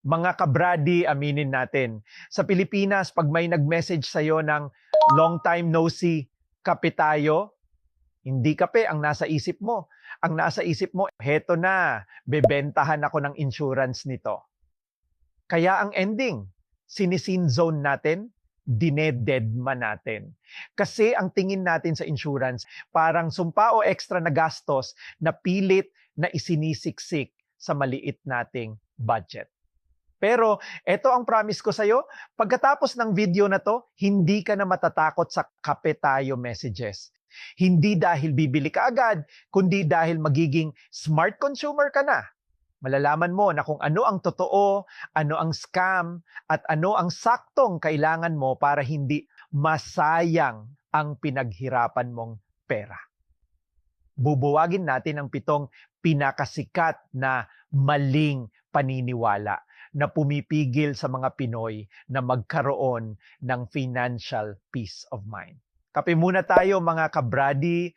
Mga kabradi, aminin natin. Sa Pilipinas, pag may nag-message sa'yo ng long time no see, kape tayo, hindi kape ang nasa isip mo. Ang nasa isip mo, heto na, bebentahan ako ng insurance nito. Kaya ang ending, sinisin zone natin, dinededma natin. Kasi ang tingin natin sa insurance, parang sumpa o extra na gastos na pilit na isinisiksik sa maliit nating budget. Pero eto ang promise ko sa'yo, pagkatapos ng video na to, hindi ka na matatakot sa kape tayo messages. Hindi dahil bibili ka agad, kundi dahil magiging smart consumer ka na. Malalaman mo na kung ano ang totoo, ano ang scam, at ano ang saktong kailangan mo para hindi masayang ang pinaghirapan mong pera. Bubuwagin natin ang 7 pinakasikat na maling paniniwala na pumipigil sa mga Pinoy na magkaroon ng financial peace of mind. Kape muna tayo mga kabradi.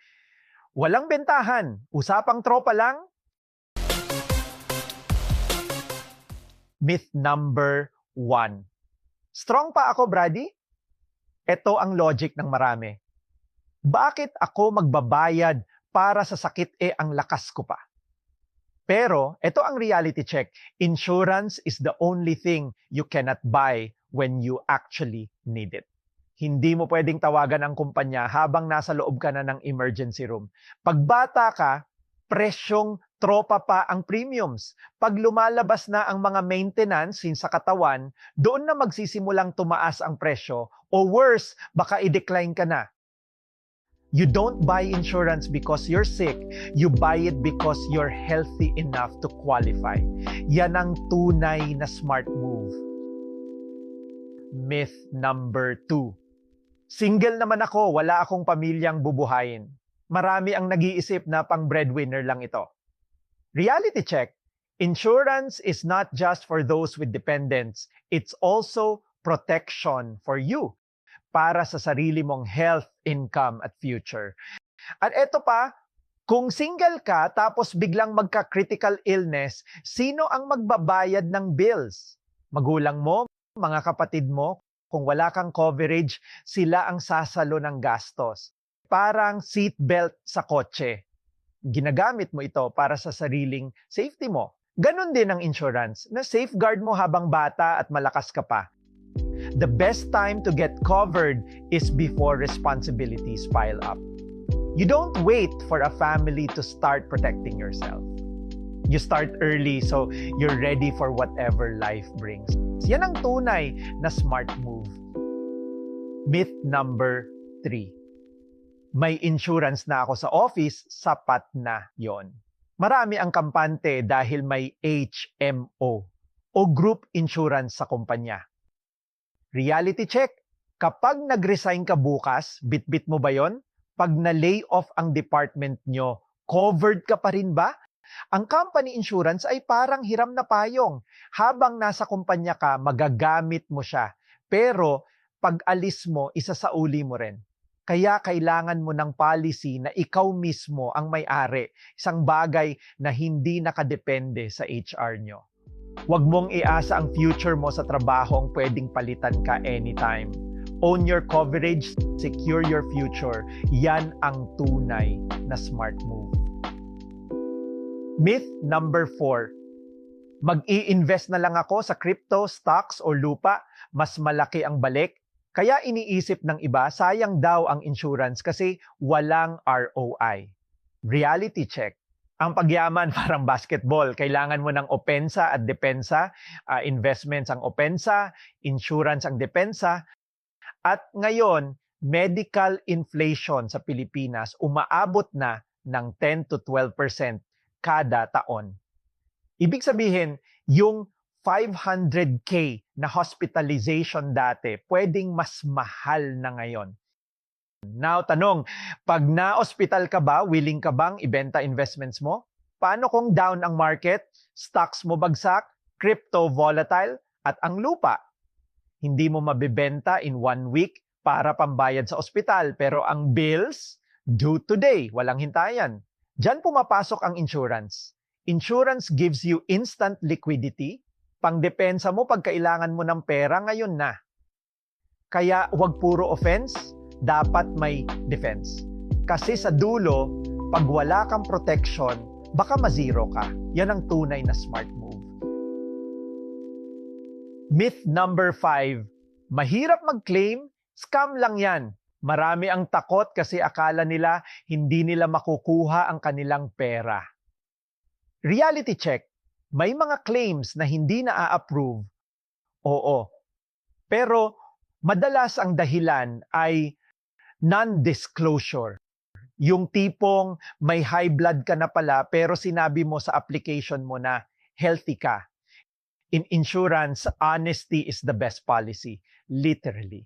Walang bentahan, usapang tropa lang. Myth number 1. Strong pa ako, brady? Ito ang logic ng marami. Bakit ako magbabayad para sa sakit ang lakas ko pa? Pero, ito ang reality check. Insurance is the only thing you cannot buy when you actually need it. Hindi mo pwedeng tawagan ang kumpanya habang nasa loob ka na ng emergency room. Pag bata ka, presyong tropa pa ang premiums. Pag lumalabas na ang mga maintenance sa katawan, doon na magsisimulang tumaas ang presyo o worse, baka i-decline ka na. You don't buy insurance because you're sick. You buy it because you're healthy enough to qualify. Yan ang tunay na smart move. Myth number 2. Single naman ako, wala akong pamilyang bubuhayin. Marami ang nag-iisip na pang breadwinner lang ito. Reality check. Insurance is not just for those with dependents. It's also protection for you. Para sa sarili mong health, income, at future. At eto pa, kung single ka tapos biglang magka-critical illness, sino ang magbabayad ng bills? Magulang mo, mga kapatid mo, kung wala kang coverage, sila ang sasalo ng gastos. Parang seatbelt sa kotse. Ginagamit mo ito para sa sariling safety mo. Ganon din ang insurance, na safeguard mo habang bata at malakas ka pa. The best time to get covered is before responsibilities pile up. You don't wait for a family to start protecting yourself. You start early so you're ready for whatever life brings. Yan ang tunay na smart move. Myth number 3. May insurance na ako sa office, sapat na yon. Marami ang kampante dahil may HMO o group insurance sa kumpanya. Reality check. Kapag nag-resign ka bukas, bit-bit mo ba yon? Pag na-lay off ang department nyo, covered ka pa rin ba? Ang company insurance ay parang hiram na payong. Habang nasa kumpanya ka, magagamit mo siya. Pero pag alis mo, isasauli mo rin. Kaya kailangan mo ng policy na ikaw mismo ang may-ari. Isang bagay na hindi nakadepende sa HR nyo. Huwag mong iasa ang future mo sa trabahong pwedeng palitan ka anytime. Own your coverage, secure your future. Yan ang tunay na smart move. Myth number 4. Mag-i-invest na lang ako sa crypto, stocks, o lupa. Mas malaki ang balik. Kaya iniisip ng iba, sayang daw ang insurance kasi walang ROI. Reality check. Ang pagyaman parang basketball. Kailangan mo ng opensa at depensa. Investments ang opensa, insurance ang depensa. At ngayon, medical inflation sa Pilipinas umaabot na ng 10 to 12% kada taon. Ibig sabihin, yung 500K na hospitalization dati, pwedeng mas mahal na ngayon. Now, tanong, pag na-hospital ka ba, willing ka bang ibenta investments mo? Paano kung down ang market, stocks mo bagsak, crypto volatile, at ang lupa? Hindi mo mabibenta in 1 week para pambayad sa ospital, pero ang bills, due today, walang hintayan. Diyan pumapasok ang insurance. Insurance gives you instant liquidity. Pangdepensa mo pag kailangan mo ng pera ngayon na. Kaya wag puro offense, dapat may defense. Kasi sa dulo, pag wala kang protection, baka mazero ka. Yan ang tunay na smart move. Myth number 5, mahirap mag-claim, scam lang yan. Marami ang takot kasi akala nila hindi nila makukuha ang kanilang pera. Reality check, may mga claims na hindi na-approve. Oo. Pero madalas ang dahilan ay non-disclosure. Yung tipong may high blood ka na pala pero sinabi mo sa application mo na healthy ka. In insurance, honesty is the best policy. Literally.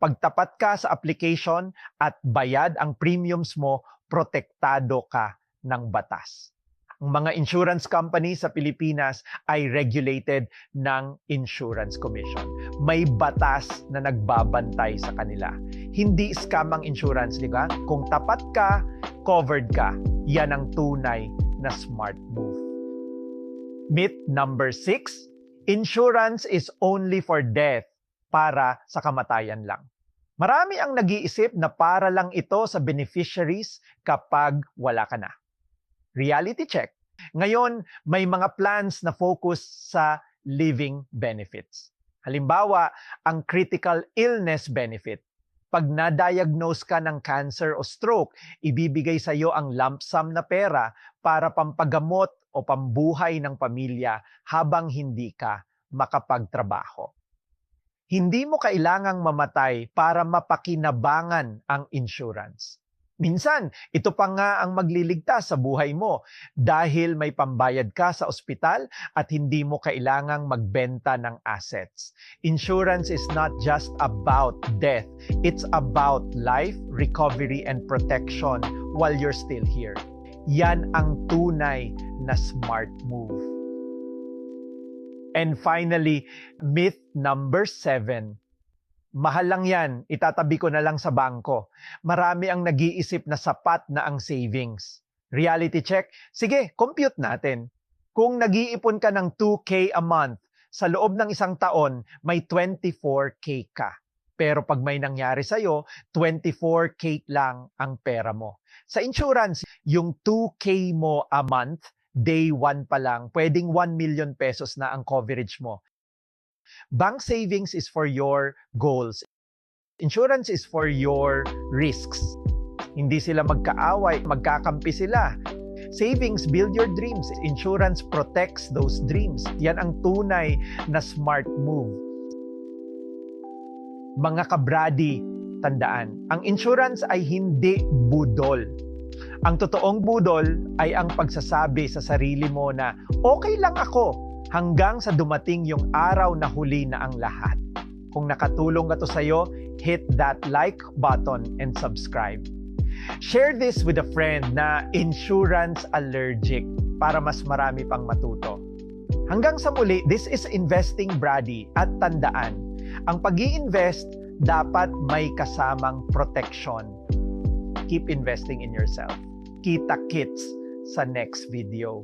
Pagtapat ka sa application at bayad ang premiums mo, protektado ka ng batas. Ang mga insurance company sa Pilipinas ay regulated ng Insurance Commission. May batas na nagbabantay sa kanila. Hindi scam ang insurance, di ba? Kung tapat ka, covered ka. Yan ang tunay na smart move. Myth number 6, insurance is only for death, para sa kamatayan lang. Marami ang nag-iisip na para lang ito sa beneficiaries kapag wala ka na. Reality check. Ngayon, may mga plans na focus sa living benefits. Halimbawa, ang critical illness benefit. Pag na-diagnose ka ng cancer o stroke, ibibigay sa iyo ang lump sum na pera para pampagamot o pambuhay ng pamilya habang hindi ka makapagtrabaho. Hindi mo kailangang mamatay para mapakinabangan ang insurance. Minsan, ito pa nga ang magliligtas sa buhay mo dahil may pambayad ka sa ospital at hindi mo kailangang magbenta ng assets. Insurance is not just about death. It's about life, recovery, and protection while you're still here. Yan ang tunay na smart move. And finally, myth number 7. Mahal lang yan, itatabi ko na lang sa bangko. Marami ang nag-iisip na sapat na ang savings. Reality check? Sige, compute natin. Kung nag-iipon ka ng 2K a month, sa loob ng isang taon, may 24K ka. Pero pag may nangyari sa'yo, 24K lang ang pera mo. Sa insurance, yung 2K mo a month, day 1 pa lang, pwedeng 1 million pesos na ang coverage mo. Bank savings is for your goals. Insurance is for your risks. Hindi sila magkaaway, magkakampi sila. Savings build your dreams. Insurance protects those dreams. Yan ang tunay na smart move. Mga kabrady, tandaan, ang insurance ay hindi budol. Ang totoong budol ay ang pagsasabi sa sarili mo na okay lang ako hanggang sa dumating yung araw na huli na ang lahat. Kung nakatulong ka to sa'yo, hit that like button and subscribe. Share this with a friend na insurance allergic para mas marami pang matuto. Hanggang sa muli, this is Investing Brady at tandaan, ang pag-i-invest dapat may kasamang protection. Keep investing in yourself. Kita-kits sa next video.